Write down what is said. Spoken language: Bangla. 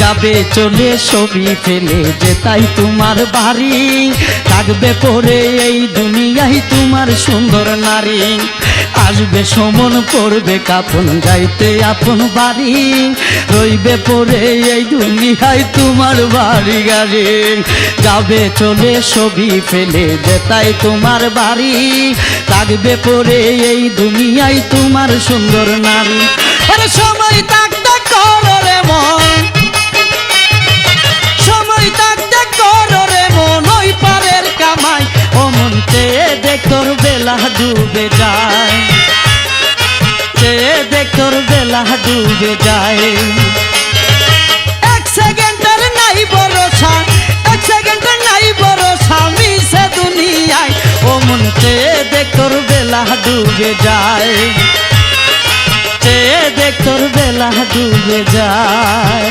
যাবে চলে ছবি ফেলে যে তাই তোমার বাড়ি, থাকবে পরে এই দুনিয়ায় তোমার সুন্দর নারী। আসবে সমন পড়বে কাপন যাইতে আপন বাড়ি, রইবে পরে এই দুনিয়ায় তোমার বাড়ি গাড়ি। যাবে চলে ছবি ফেলে যে তাই তোমার বাড়ি, থাকবে পরে এই দুনিয়ায় তোমার সুন্দর নারী। আরে সময় থাকতে করো রে মন, সময় থাকতে করো রে মন ওই পারের কামাই, ও মন চেয়ে দেখ তোর বেলা ডুবে যায়, চেয়ে দেখ তোর বেলা ডুবে যায়। এক সেকেন্ডের নাই ভরসা, এক সেকেন্ডের নাই ভরসা মিশে দুনিয়ায়, ও মন চেয়ে দেখ তোর বেলা ডুবে যায়, চেয়ে দেখ তোর বেলা ডুবে যায়।